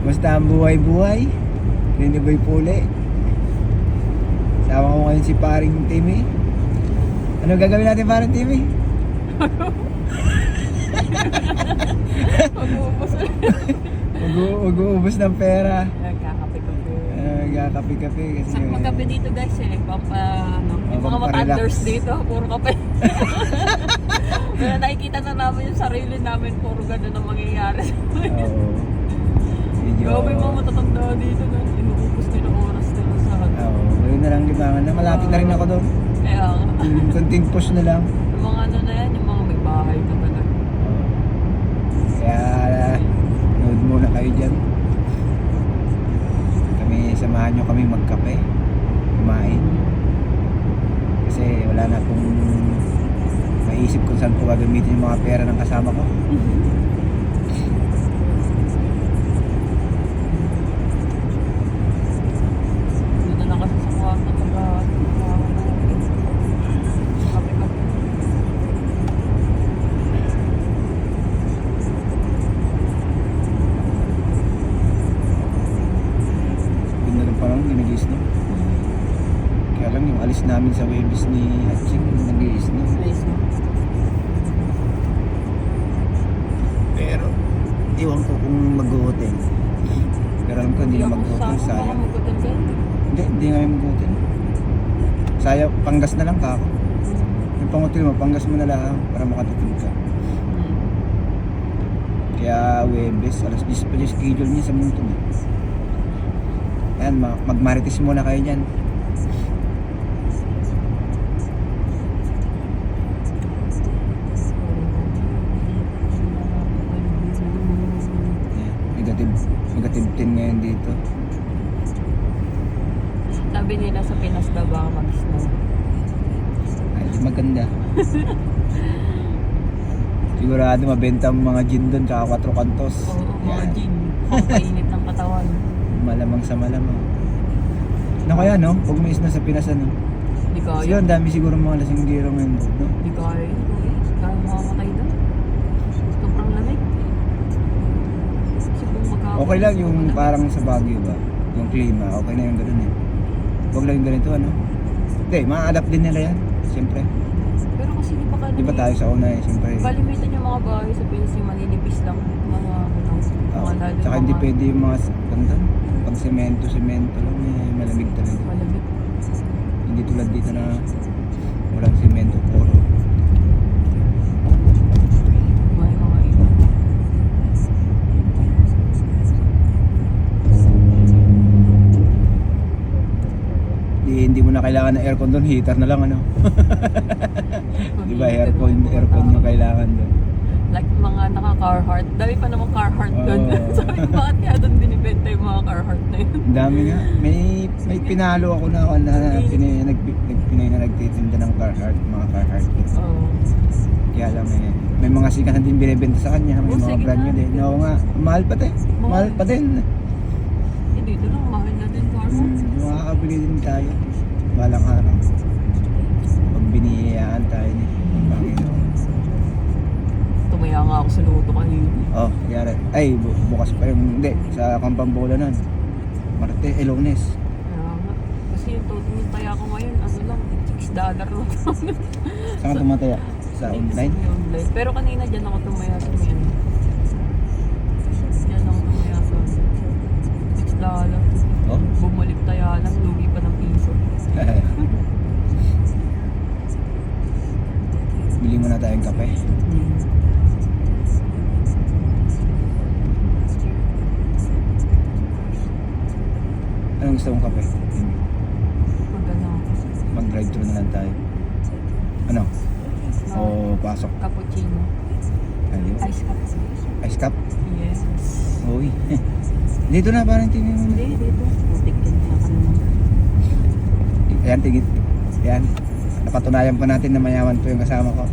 Basta ang buhay-buhay. Rini Boy Pule. Sama ko ngayon si paring Timmy. Ano gagawin natin paring Timmy? Mag-uubos ng pera. Nagkakape-kape. Nagkakape-kape kasi Saan magkape dito guys eh? Yung mga pamparelax. matanders dito, puro kape. Kaya nakikita na namin yung sarili namin, puro gano'n ang mangyayari. Oo. Medyo... Grabe yung mga matatanda dito na inuubos nila oras nila sa Oo. Ngayon na lang libangan na. Malapit na rin ako doon. Kaya nga. Kunting push na lang. Yung mga ano na yan, yung mga may bahay na talaga. Kaya nood muna kayo dyan. Samahan nyo kami magkape, kumain. Kasi wala na akong maisip kung saan ko gagamitin yung mga pera ng kasama ko. Dito na kasi sa kwarto pag kape-kape. Parang nag-i-snow. Kaya lang yung alis namin sa Webis ni Hatching, nag-i-snow. Nice no? Pero, iwan ko kung mag-hotel. Pero alam ko hindi na mag-hotel, sayang. Mag-hotel kayo? Hindi nga may mag-hotel. Sayang, Panggas na lang ka ako. Yung pang-hotel mo, Panggas mo na lang para makatipid ka. Kaya Webis, alas 10 pa yung schedule niya sa Muntun. Ayan, magmarites muna kayo dyan. Negative 10 ngayon dito. Sabi nila sa Pinas daw baka mag-snow. Ay, di maganda. Sigurado mabenta ang mga gin doon, tsaka 4 kantos. Oo, mga gin. Painit ng katawan. Malamang sa malamang. Ano kaya no? Pag may isna sa Pinas ano? Di kaya. Kasi ang dami siguro mga lasinggero ngayon no? Di kaya yun. Kaya makamatay doon. Sobrang lamig. Kasi kung Okay lang yung parang sa Baguio ba? Yung klima, okay na yung gano'n eh. Huwag lang yung ganito ano? Hindi, ma-adapt din nila yan. Siyempre. Pero kasi di ba ka Di ba tayo sa una eh, siyempre. kalimitan yung mga bahay sa Pinas yung maninipis lang. Mga lalo Tsaka hindi pwede yung mga pag semento lang eh, malamig talaga. malamig. Hindi tulad dito na walang semento puro. May mga iba. Hindi mo na kailangan ng aircon doon, heater na lang ano. Di ba aircon yung kailangan doon. Like mga naka-Carhartt. Dami pa namang Carhartt doon. Oo. Sabi ko, bakit kaya doon binibenta yung mga Carhartt na yun? Ang dami nga. May pinalo ako na Pinay na nagtitinda ng Carhartt, mga Carhartt kits. Oo. Kaya lang may mga sikahan din binibenta sa kanya, may Oh, mga sige brand new na. din. Oo nga, mahal pa din. Mahal pa din. Eh, dito lang, mahal na din Carhartt. Makakabili din tayo. Balang araw. Pag binihiyaan tayo ni Panginoon. Tumaya nga ako sa luto kanina. Oh, yari. Ay, bukas pa yung, hindi, sa Kampambola nun. Lunes. Kaya nga. Kasi yung taya ko ngayon, ano lang, $6 lang. Saan ka tumataya? Sa online? Online. Pero kanina dyan ako tumaya sa mayan. Dyan ako tumaya sa $6. Oh? Bumalik taya lang, lugi pa ng piso. Bili muna tayong kape. Anong gusto mong kape? Magano. Mag-drive-thru na lang tayo. Ano? O pasok? Cappuccino. Ayun. Ice cup. Ice cup? Yes. Uy. Dito na parang tingin mo. Hindi, dito. Putik din na kanina. Ayan, tingin. Ayan. Napatunayan pa natin na mayaman po yung kasama ko.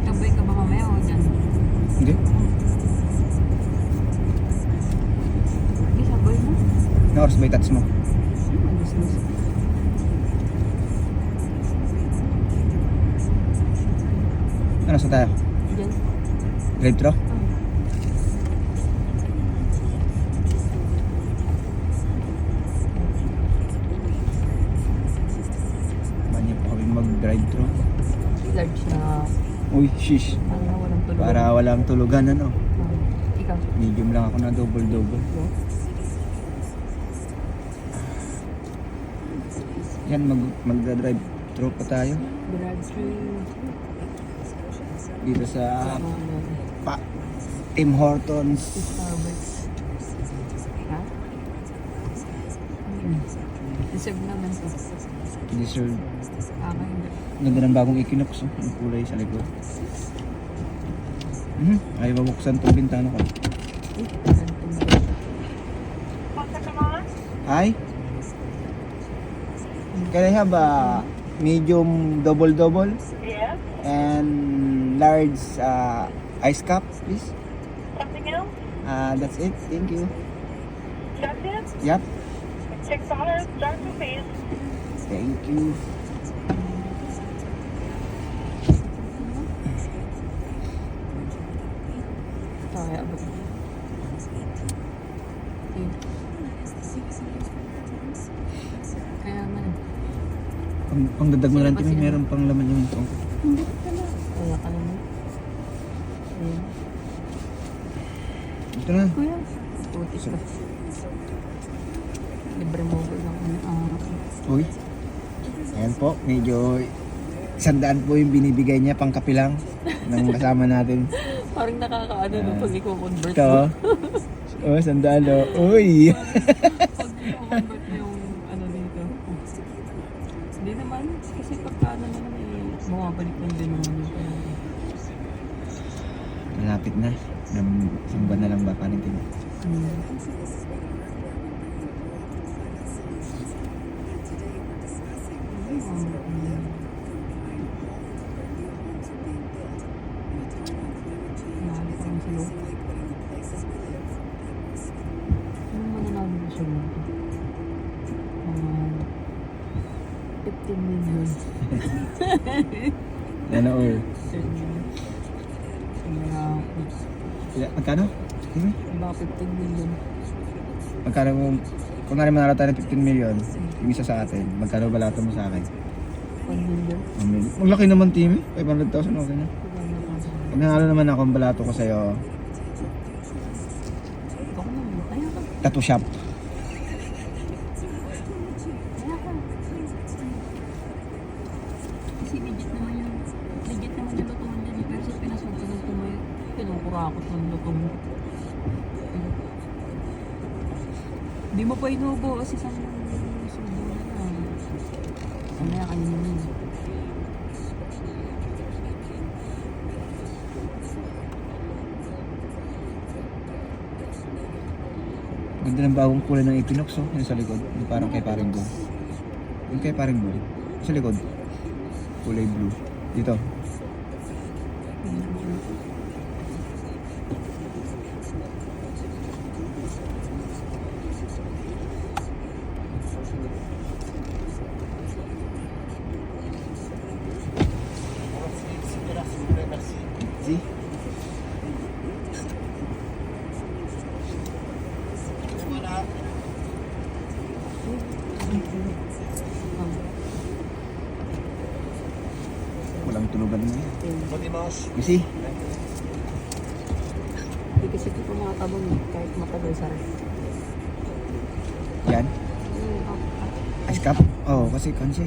Sabay ka ba mamaya o dyan? Hindi. Hindi, sabay mo. Na oras ba yung touch mo? Alas 2. Ano sa tayo? Diyan. Drive-thru? Manya po kami mag-drive-thru. Large na. Uy, shish. Para walang tulog. Para walang tulugan, ano? Ikaw. Medium lang ako na double-double. No? Yan, mag-drive-thru pa tayo. Drive-thru. Dito sa Tim Hortons. Starbucks. Ha? Deserve naman to. Deserve. Hindi. Ganda ng bagong Equinox, oh. Ang kulay sa likod. Ayaw mabuksan itong bintana ko. Hi? Can I have a medium double-double? Yes. And large ice cup, please? Something else? That's it. Thank you. That's it? Yep. $6. Start to fees. Thank you. Kaya ba? Kaya nga. Pang dadag mo lang, Timmy, meron pang laman yung ito. Kaya ka naman. Ayan. Ito na. Kuya. Tutis ka. Libre mo ko lang ang araw. Uy. Ayan po, medyo 100 po yung binibigay niya pang kape lang ng kasama natin. Parang nakakaano no pag i-convert Ito. mo. Oh, 100. Uy. Pag i-convert mo yung ano dito. Hindi naman. Kasi pagka ano naman mawabalik lang din naman yung pera. Malapit na. Isang buwan na lang ba paano Timmy? Ano mananalo mo siya dito? 15 million. Yan na all. 10 million. Magkano? Timmy? Baka 15 million. Magkano mo? Kung nga naman tayo ng 15 million, yung isa sa atin, magkano balata mo sa akin? 1 million. Ang laki naman, Timmy. 500,000 okay na. Pag nanalo naman ako, ang balato ko sa'yo, Ikaw naman. Kaya ka. tattoo shop. Kaya ka. Kasi legit naman yung lutuan dyan. Pero sa pinasubo ng tumayo, kinukurakot ng luto mo. Di mo pa inubo kasi sa subo na lang. Mamaya kanina yun. Ganda ng bagong kulay ng Equinox, oh. Yung sa likod. Yung parang kay paring Go. Yung kay paring Go. Sa likod. Kulay blue. Dito. See? Walang tulugan mo yan. Kasi, Hindi kasi ito pa mga tabang kahit matagal sa rin. yan. Ice cup? Oo, kasi kansi.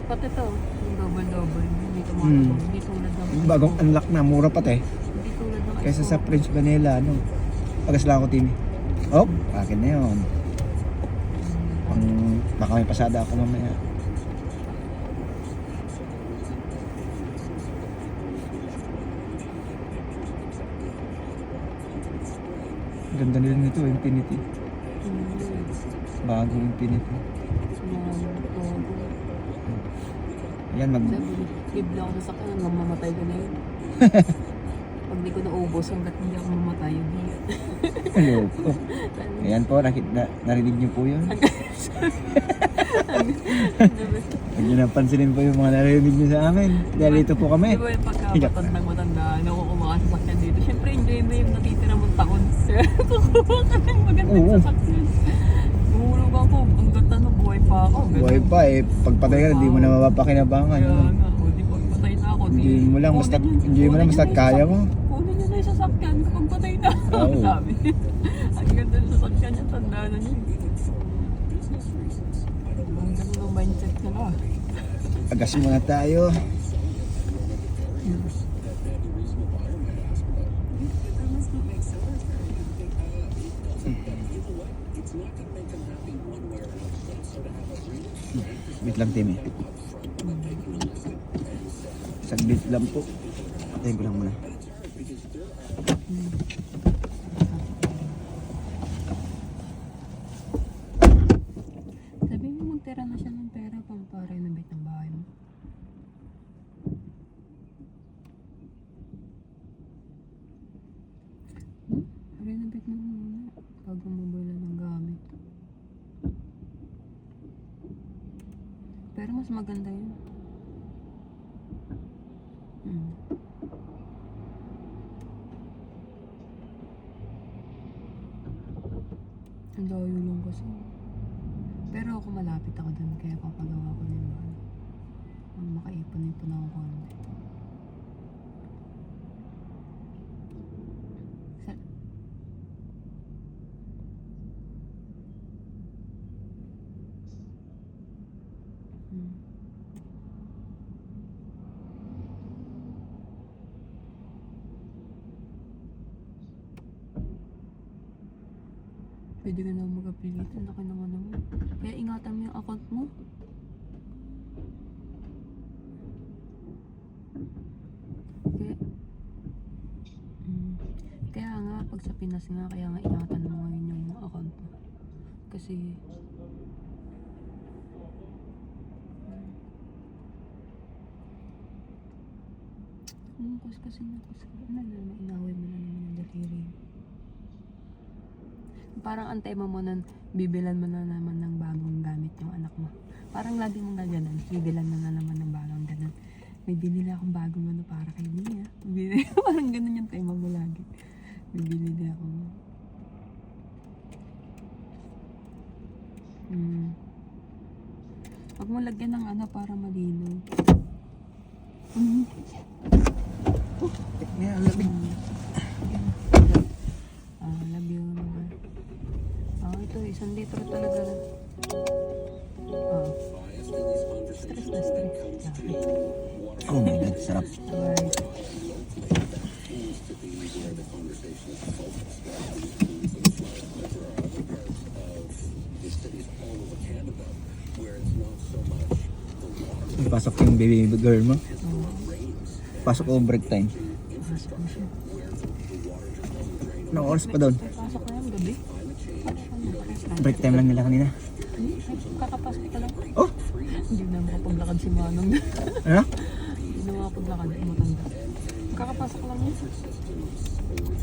Pati ito, yung double-double. Hindi ito mga Hmm. tabang. Hindi tulad ng Yung bagong unlock na, mura pa te. Hindi tulad ng Kaysa ice sa coffee. French Vanilla, ano. Pagas lang ako, Timmy. Oh, akin na yun. Baka may pasada ako mamaya. Ganda nila nito, Infinity. Bagong Infinity. Yan, Bibla ako sa sakyan, mamamatay ko na yun. Pag di ko naubos, hanggat hindi ako mamatay, yun. Hello po. Dahil Ayan po, narinig niyo po yun. Huwag niyo napansinin po yung mga narinig niyo sa amin. Dahil ito po kami. Di ba yung pagkamatandang-matanda, nakukuha ka sa sasakyan dito. Siyempre, enjoy mo yung natitira mong taon. Kukuha ka ng magandang Oo. sasakyan. Mahulog ako, ang ganda na buhay pa ako. Ganun. Buhay pa eh. Pagpatay ka, hindi mo na mapapakinabangan. Kaya Ano? nga, o di pagpatay na ako. Enjoy mo lang, basta kaya mo. Kunin niyo na yung sasakyan kapag patay na. Oo. Sabi. Ang ganda ng sasakyan niya, tanda na niya. Ang ganda ng mindset niya na. Agas muna tayo. Wait lang, Timmy. Saglit lang po. Patayin ko lang muna. Sabi mo magtira na siya ng pera pang pa-renovate ng bahay mo. Renovate mo muna bago mo bilhan ng gamit. Pero mas maganda yun. Ang layo lang kasi. Pero ako malapit ako dun, kaya papagawa ko na yung ano. Makaipon-ipon ako konti. Pwede ka na mag-apilitan, laki naman naman. Kaya ingatan mo yung account mo. Kaya nga, pag sa Pinas nga, kaya nga ingatan mo ngayon yung account mo. Kasi kasi ano na, inaway mo na naman yung daliri. Parang antay mo nun, bibilan mo na naman ng bagong gamit yung anak mo. Parang lagi mong gaganan, bibilan mo na naman ng bagong ganan. May binili akong bagong ano para kay Nia. Parang ganun yung tema mo lagi. May binili ako. Huwag mo lagyan ng ano para malinaw. May alabig. Love you naman. Ito, 1 litro talaga. Stress na stress. Oh my God, sarap. Alright. Pasok yung baby girl mo. Pasok o break time. Pasok na siya. Anong oras pa doon? Pasok na yung gabi. Break time lang nila kanina. Kakapasok pa lang. Oh! Hindi na makapaglakad si Manong. Ano? Hindi na makapaglakad. Matanda. Kakapasok lang yun.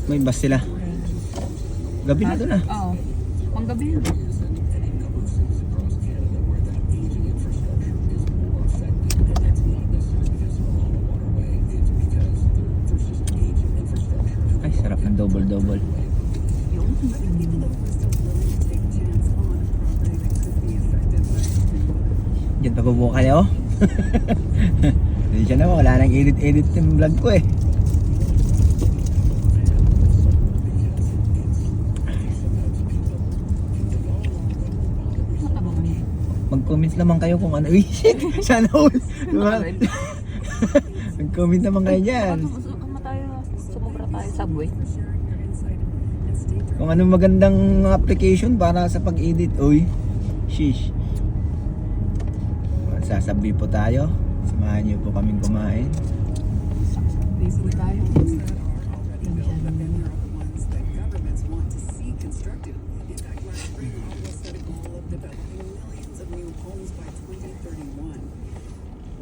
May bus sila. Gabi na doon ah. Oo. Pang gabi yun. Ay, sarap ng double-double. Diyan pa po kayo? Hindi siya naman, wala nang edit-edit yung vlog ko eh. Matabang niya. Mag-comment naman kayo kung ano. Uy, shit! Sana all. Mag-comment naman kayo dyan. Sumubra tayo subway. Kung ano magandang application para sa pag-edit. Uy, shish. Sasabi po tayo. Samahan niyo po kaming kumain. Sasabi po tayo.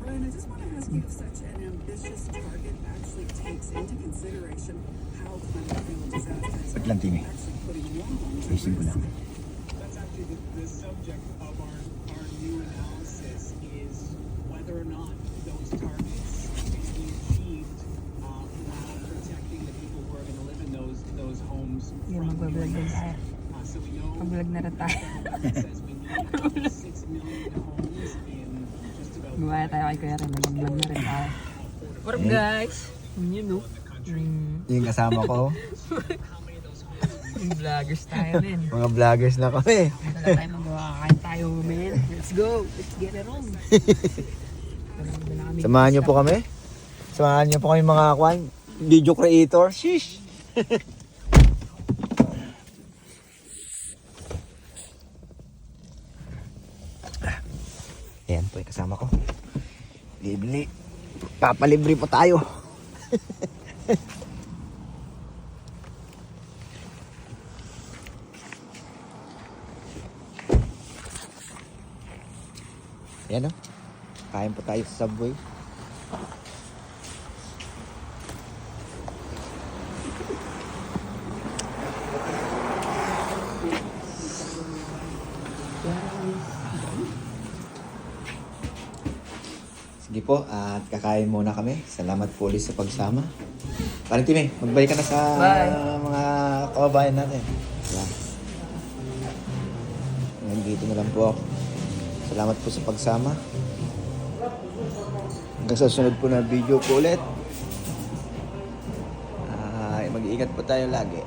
Ryan, I just want to ask you if such an ambitious target actually takes into consideration how climate-related disasters Wait lang, Timmy. are actually putting more homes Ayusin ko lang. That's actually the subject of our new analysis is whether or not those targets can be achieved while protecting the people who are going to live in those homes Yan, from magbablog din tayo. So we know Mag-vlog na rin tayo. it says we need 6 million homes in just about Gumaya tayo kay Kuya Ren. Mag-vlog na rin tayo. What up guys? Yun no? Yung kasama ko, Yung vloggers tayo din. mga vloggers na kami. Wala tayo magawa. Kain tayo man. Let's go. Let's get it on. Samahan niyo po kami. Samahan niyo po kami mga video creator. Sheesh! Ayan po yung kasama ko. Libre. Papalibre po tayo. Ayan o. Kain po tayo sa Subway. Sige po, at kakain muna kami. Salamat po ulit sa pagsama. Parang Timmy, magbalik ka na sa Bye. mga kababayan natin. Yan. Nandito na lang po ako. Salamat po sa pagsama. Hanggang sa sunod po na video po ulit. Mag-iingat po tayo lagi.